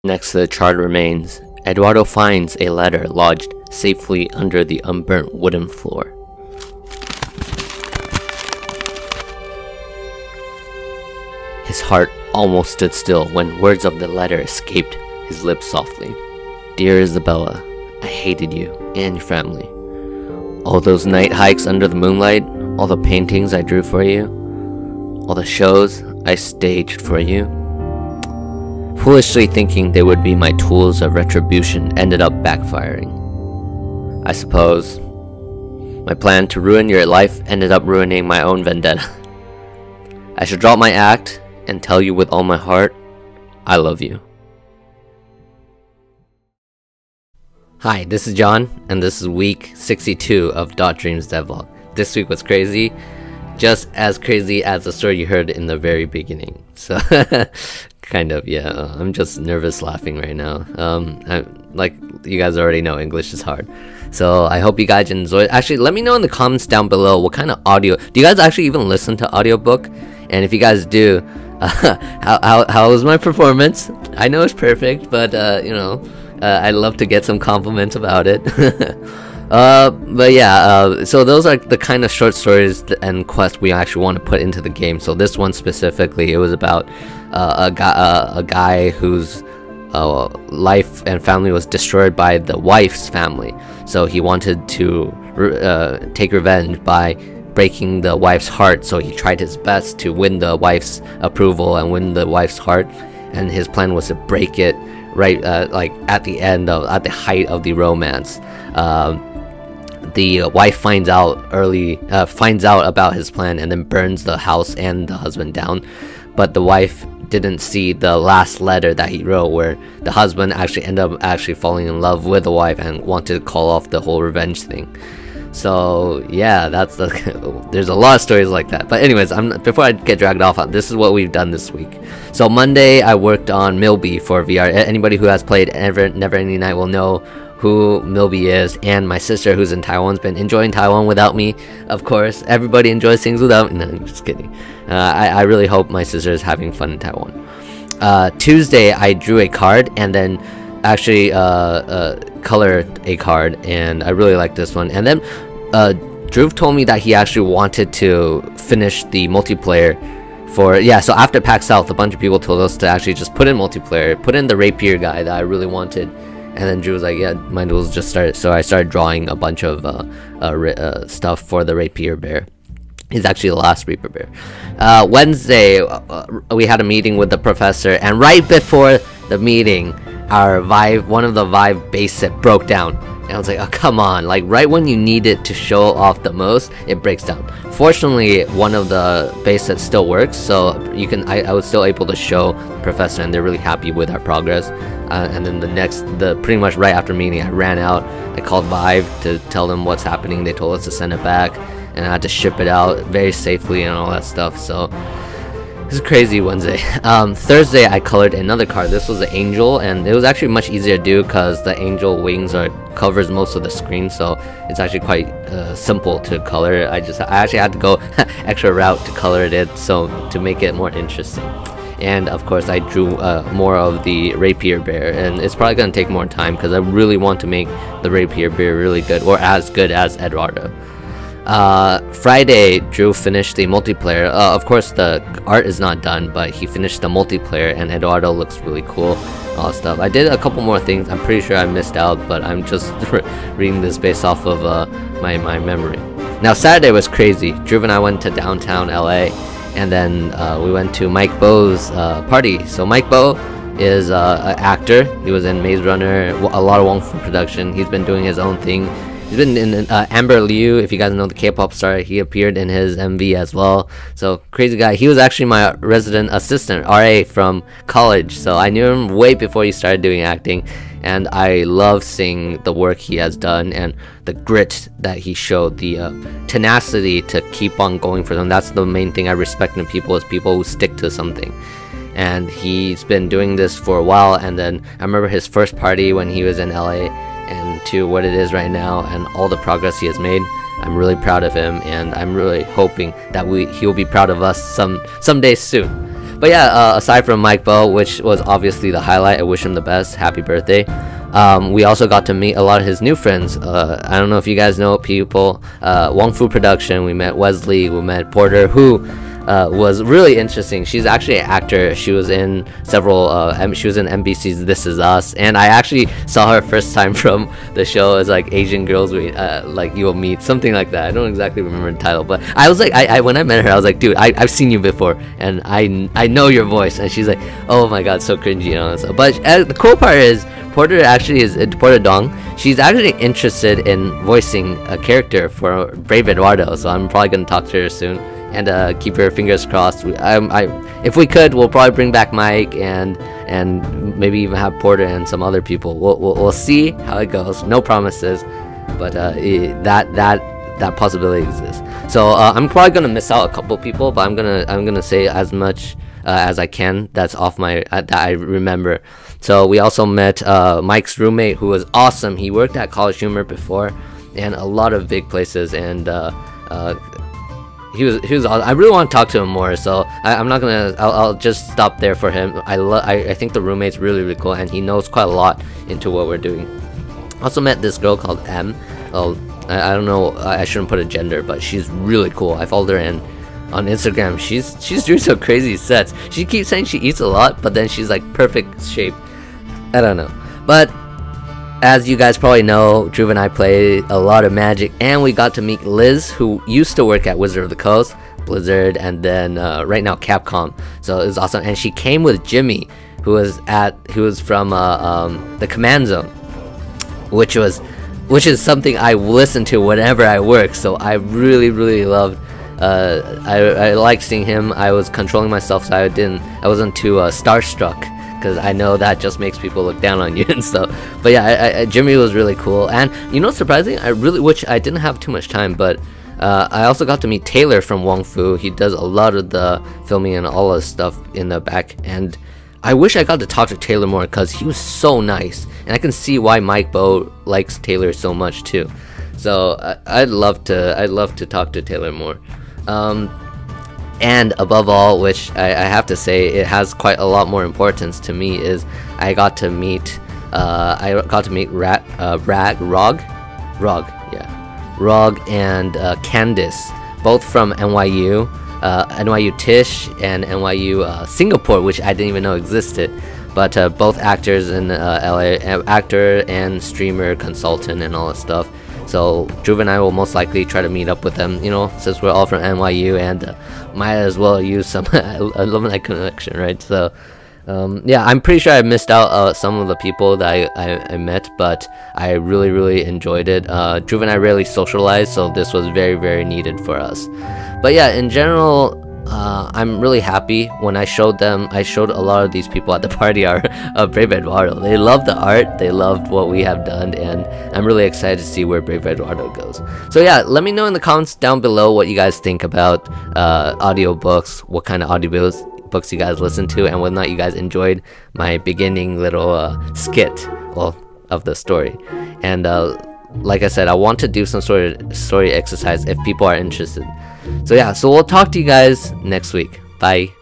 Next to the charred remains, Eduardo finds a letter lodged safely under the unburnt wooden floor. His heart almost stood still when words of the letter escaped his lips softly. "Dear Isabella, I hated you and your family. All those night hikes under the moonlight, all the paintings I drew for you, all the shows I staged for you. Foolishly thinking they would be my tools of retribution ended up backfiring. I suppose my plan to ruin your life ended up ruining my own vendetta. I should drop my act and tell you with all my heart, I love you." Hi, this is John, and this is week 62 of Dreams Devlog. This week was crazy, just as crazy as the story you heard in the very beginning. So, kind of, yeah. I'm just nervous laughing right now. Like you guys already know, English is hard. So I hope you guys enjoyed. Actually, let me know in the comments down below what kind of audio. Do you guys actually even listen to audiobook? And if you guys do, how was my performance? I know it's perfect, but you know, I'd love to get some compliments about it. But yeah, so those are the kind of short stories and quests we actually want to put into the game. So this one specifically, it was about a guy whose life and family was destroyed by the wife's family. So he wanted to take revenge by breaking the wife's heart. So he tried his best to win the wife's approval and win the wife's heart. And his plan was to break it right, like at the height of the romance. The wife finds out about his plan and then burns the house and the husband down. But the wife didn't see the last letter that he wrote, where the husband actually ended up falling in love with the wife and wanted to call off the whole revenge thing. So yeah, there's a lot of stories like that. But anyways, before I get dragged off, this is what we've done this week. So Monday, I worked on Milby for VR. Anybody who has played Neverending Night will know who Milby is, and my sister who's in Taiwan's been enjoying Taiwan without me. Of course, everybody enjoys things without me. No, I'm just kidding. I really hope my sister is having fun in Taiwan. Tuesday, I drew a card and then actually colored a card, and I really like this one. And then Dhruv told me that he actually wanted to finish the multiplayer for, yeah, so after PAX South, a bunch of people told us to actually just put in multiplayer, put in the rapier guy that I really wanted. And then Drew was like, yeah, mine will just start. So I started drawing a bunch of stuff for the rapier bear. He's actually the last rapier bear. Wednesday, we had a meeting with the professor, and right before the meeting, one of the Vive base set broke down. And I was like, oh, come on, like right when you need it to show off the most, it breaks down. Fortunately, one of the base sets still works, so I was still able to show the professor, and they're really happy with our progress. And then pretty much right after meeting, I ran out. I called Vive to tell them what's happening. They told us to send it back, and I had to ship it out very safely and all that stuff. So this is crazy Wednesday. Thursday, I colored another card. This was an angel, and it was actually much easier to do because the angel wings covers most of the screen, so it's actually quite simple to color. I actually had to go extra route to color it, so to make it more interesting. And of course, I drew more of the rapier bear, and it's probably gonna take more time because I really want to make the rapier bear really good, or as good as Eduardo. Friday, Drew finished the multiplayer. Of course, the art is not done, but he finished the multiplayer, and Eduardo looks really cool. All stuff. I did a couple more things. I'm pretty sure I missed out, but I'm just reading this based off of my memory. Now, Saturday was crazy. Drew and I went to downtown LA, and then we went to Mike Bo's party. So Mike Bo is an actor. He was in Maze Runner, a lot of Wong Fu production. He's been doing his own thing. He's been in Amber Liu, if you guys know the K-pop star. He appeared in his MV as well. So crazy guy. He was actually my resident assistant, RA, from college. So I knew him way before he started doing acting. And I love seeing the work he has done and the grit that he showed, the tenacity to keep on going for them. That's the main thing I respect in people, is people who stick to something. And he's been doing this for a while. And then I remember his first party when he was in LA, and to what it is right now and all the progress he has made. I'm really proud of him, and I'm really hoping that he'll be proud of us someday soon. But yeah, aside from Mike Bo, which was obviously the highlight, I wish him the best, happy birthday. We also got to meet a lot of his new friends. I don't know if you guys know people. Wong Fu Production, we met Wesley, we met Porter, who was really interesting. She's actually an actor. She was in several she was in NBC's This Is Us, and I actually saw her first time from the show as like Asian Girls We like You Will Meet, something like that. I don't exactly remember the title, but I was like, I when I met her, I was like, dude, I've seen you before, and I know your voice. And she's like, oh my god, so cringy, you know. So, but the cool part is Porter actually is Porter Dong. She's actually interested in voicing a character for Brave Eduardo, so I'm probably gonna talk to her soon and keep your fingers crossed. If we could, we'll probably bring back Mike and maybe even have Porter and some other people. We'll see how it goes. No promises, but that possibility exists. So I'm probably gonna miss out a couple people, but I'm gonna say as much as I can that's off my that I remember. So we also met Mike's roommate, who was awesome. He worked at College Humor before and a lot of big places, and he was I really want to talk to him more, so I'm not gonna I'll just stop there for him. I think the roommate's really cool, and he knows quite a lot into what we're doing. Also met this girl called M. I don't know, I shouldn't put a gender, but she's really cool. I followed her on Instagram. She's doing some crazy sets. She keeps saying she eats a lot, but then she's like perfect shape. I don't know, but as you guys probably know, Dhruv and I play a lot of Magic, and we got to meet Liz, who used to work at Wizard of the Coast, Blizzard, and then right now Capcom. So it was awesome, and she came with Jimmy, who was from the Command Zone, which is something I listen to whenever I work. So I really loved. I liked seeing him. I was controlling myself, so I wasn't too starstruck, because I know that just makes people look down on you and stuff. But yeah, Jimmy was really cool. And you know, surprising, which I didn't have too much time, but I also got to meet Taylor from Wong Fu. He does a lot of the filming and all the stuff in the back, and I wish I got to talk to Taylor more, because he was so nice, and I can see why Mike Bo likes Taylor so much too. So I'd love to talk to Taylor more. And above all, which I have to say it has quite a lot more importance to me, is I got to meet Rog and Candice, both from NYU, NYU Tisch and NYU Singapore, which I didn't even know existed. But both actors in LA, actor and streamer, consultant, and all that stuff. So Dhruv and I will most likely try to meet up with them, you know, since we're all from NYU, and might as well use some alumni connection, right? So yeah, I'm pretty sure I missed out some of the people that I met, but I really enjoyed it. Dhruv and I rarely socialized, so this was very needed for us. But yeah, in general, I'm really happy. When I showed a lot of these people at the party art of Brave Eduardo. They loved the art, they loved what we have done, and I'm really excited to see where Brave Eduardo goes. So yeah, let me know in the comments down below what you guys think about audiobooks, what kind of audiobooks you guys listen to, and whether or not you guys enjoyed my beginning little skit, well, of the story. And like I said, I want to do some sort of story exercise if people are interested. So yeah, so we'll talk to you guys next week. Bye.